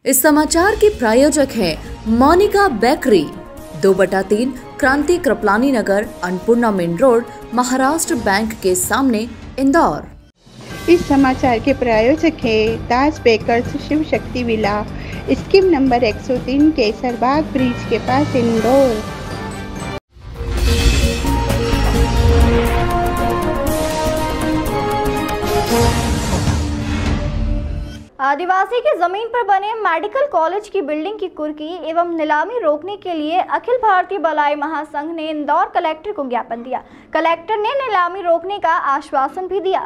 इस समाचार के प्रायोजक हैं Monika bakery, 2/3 Kranti Kripalani Nagar, Annapurna main road, Maharashtra bank के सामने, इंदौर। इस समाचार के प्रायोजक हैं दास bakers Shiv Shakti villa, scheme number 103 Kesarbagh bridge के पास, इंदौर। आदिवासी की जमीन पर बने मेडिकल कॉलेज की बिल्डिंग की कुर्की एवं नीलामी रोकने के लिए अखिल भारतीय बलाई महासंघ ने इंदौर कलेक्टर को ज्ञापन दिया। कलेक्टर ने नीलामी रोकने का आश्वासन भी दिया।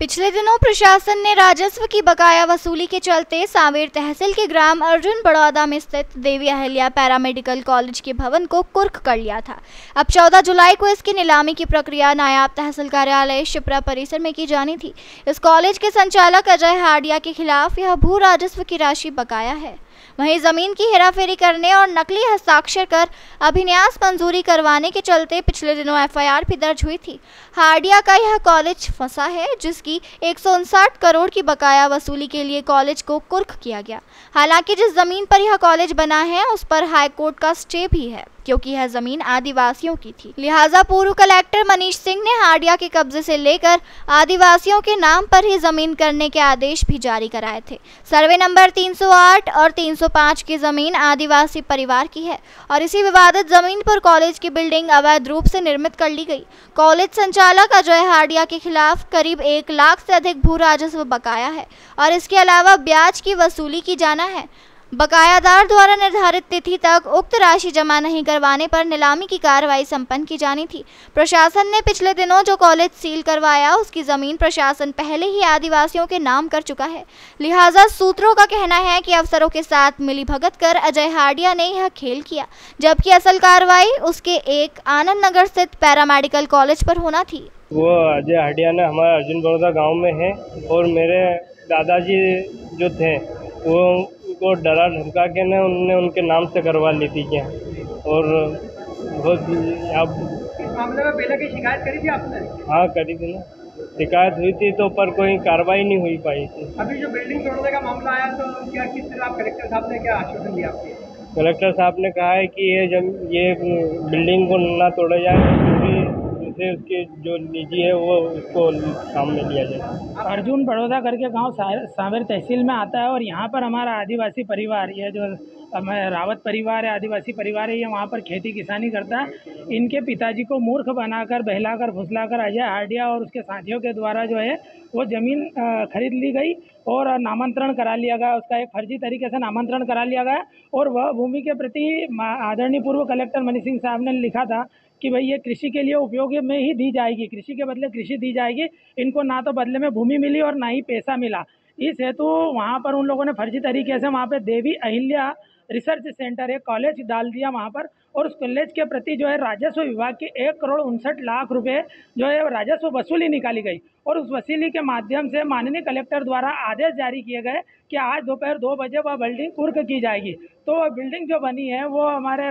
पिछले दिनों प्रशासन ने राजस्व की बकाया वसूली के चलते सांवेर तहसील के ग्राम अर्जुन बड़ौदा में स्थित देवी अहिल्या पैरामेडिकल कॉलेज के भवन को कुर्क कर लिया था। अब 14 जुलाई को इसकी नीलामी की प्रक्रिया नायब तहसील कार्यालय शिप्रा परिसर में की जानी थी। इस कॉलेज के संचालक अजय हाडिया के खिलाफ यह भू राजस्व की राशि बकाया है। वहीं जमीन की हेराफेरी करने और नकली हस्ताक्षर कर अभिन्यास मंजूरी करवाने के चलते पिछले दिनों एफआईआर भी दर्ज हुई थी। हाडिया का यह कॉलेज फंसा है, जिसकी 159 करोड़ की बकाया वसूली के लिए कॉलेज को कुर्क किया गया। हालांकि जिस जमीन पर यह कॉलेज बना है उस पर हाईकोर्ट का स्टे भी है, क्योंकि यह जमीन आदिवासियों की थी। लिहाजा पूर्व कलेक्टर मनीष सिंह ने हाडिया के कब्जे से लेकर आदिवासियों के नाम पर ही जमीन करने के आदेश भी जारी कराए थे। सर्वे नंबर 308 और 305 की जमीन आदिवासी परिवार की है और इसी विवादित जमीन पर कॉलेज की बिल्डिंग अवैध रूप से निर्मित कर ली गई। कॉलेज संचालक अजय हाडिया के खिलाफ करीब 1 लाख से अधिक भू राजस्व बकाया है और इसके अलावा ब्याज की वसूली की जाना है। बकायादार द्वारा निर्धारित तिथि तक उक्त राशि जमा नहीं करवाने पर नीलामी की कार्रवाई संपन्न की जानी थी। प्रशासन ने पिछले दिनों जो कॉलेज सील करवाया उसकी जमीन प्रशासन पहले ही आदिवासियों के नाम कर चुका है। लिहाजा सूत्रों का कहना है कि अफसरों के साथ मिलीभगत कर अजय हाडिया ने यह खेल किया, जबकि असल कार्रवाई उसके एक आनंद नगर स्थित पैरामेडिकल कॉलेज पर होना थी। वो अजय हाडिया ने हमारे अर्जुन बड़ौदा गाँव में है और मेरे दादाजी जो थे वो डरा धमका के ने उनने उनके नाम से करवा ली थी क्या। और बहुत अब इस मामले में पहले की शिकायत करी थी आपने? हाँ करी थी ना, शिकायत हुई थी तो पर कोई कार्रवाई नहीं हुई पाई थी। अभी जो बिल्डिंग तोड़ने का मामला आया तो क्या किस तरह कलेक्टर साहब ने क्या आश्वासन दिया आपके? कलेक्टर साहब ने कहा है कि ये बिल्डिंग को ना तोड़ा जाए, उसके जो निजी है वो उसको काम में लिया जाए। अर्जुन बड़ौदा करके गांव सांवेर तहसील में आता है और यहाँ पर हमारा आदिवासी परिवार, ये जो रावत परिवार है, आदिवासी परिवार है, ये वहाँ पर खेती किसानी करता है। इनके पिताजी को मूर्ख बनाकर, बहलाकर, फुसलाकर अजय हाडिया और उसके साथियों के द्वारा जो है वो ज़मीन खरीद ली गई और नामांतरण करा लिया गया। उसका एक फर्जी तरीके से नामांतरण करा लिया गया और वह भूमि के प्रति आदरणीय पूर्व कलेक्टर मनीष सिंह साहब ने लिखा था कि भाई ये कृषि के लिए उपयोग में ही दी जाएगी, कृषि के बदले कृषि दी जाएगी। इनको ना तो बदले में भूमि मिली और ना ही पैसा मिला। इस हेतु वहाँ पर उन लोगों ने फर्जी तरीके से वहाँ पे देवी अहिल्या रिसर्च सेंटर एक कॉलेज डाल दिया वहाँ पर, और उस कॉलेज के प्रति जो है राजस्व विभाग के 1,59,00,000 रुपये जो है राजस्व वसूली निकाली गई। और उस वसूली के माध्यम से माननीय कलेक्टर द्वारा आदेश जारी किए गए कि आज दोपहर 2 बजे वह बिल्डिंग कुर्क की जाएगी। तो वह बिल्डिंग जो बनी है वो हमारे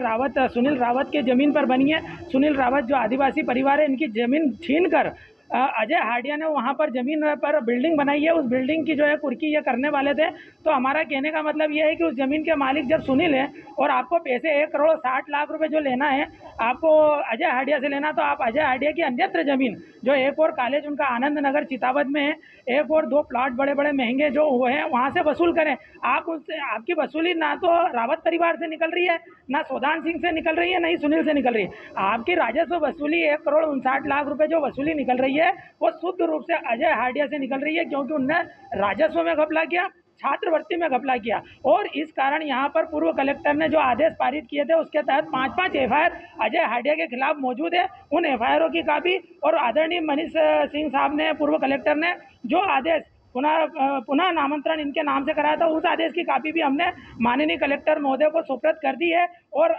सुनील रावत के ज़मीन पर बनी है। सुनील रावत जो आदिवासी परिवार है, इनकी ज़मीन छीन कर अजय हाडिया ने वहाँ पर ज़मीन पर बिल्डिंग बनाई है। उस बिल्डिंग की जो है कुर्की ये करने वाले थे। तो हमारा कहने का मतलब ये है कि उस ज़मीन के मालिक जब सुनील है और आपको पैसे 1,60,00,000 रुपये जो लेना है आपको अजय हाडिया से लेना, तो आप अजय हाडिया की अन्यत्र ज़मीन जो एक और कॉलेज उनका आनंद नगर चितावत में है, एक और 2 प्लाट बड़े बड़े महंगे जो हुए हैं वहाँ से वसूल करें। आप उससे आपकी वसूली ना तो रावत परिवार से निकल रही है, ना सौदान सिंह से निकल रही है, ना ही सुनील से निकल रही है। आपकी राजस्व वसूली 1,59,00,000 रुपये जो वसूली निकल रही है वो शुद्ध रूप से अजय हाडिया से निकल रही है, क्योंकि उनने राजस्व में घपला किया, छात्रवृत्ति में घपला किया। और इस कारण यहाँ पर पूर्व कलेक्टर ने जो आदेश पारित किए थे उसके तहत 5-5 एफआईआर अजय हाडिया के खिलाफ मौजूद है। उन एफआईआरों की कापी और आदरणीय मनीष सिंह साहब ने, पूर्व कलेक्टर ने जो आदेश पुनः नामांतरण इनके नाम से कराया था, उस आदेश की कापी भी हमने माननीय कलेक्टर महोदय को सुपुर्द कर दी है। और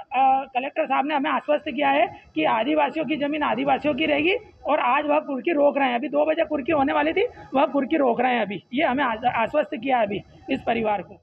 कलेक्टर साहब ने हमें आश्वस्त किया है कि आदिवासियों की ज़मीन आदिवासियों की रहेगी और आज वह कुर्की रोक रहे हैं। अभी 2 बजे कुर्की होने वाली थी, वह कुर्की रोक रहे हैं अभी। ये हमें आश्वस्त किया है अभी इस परिवार को।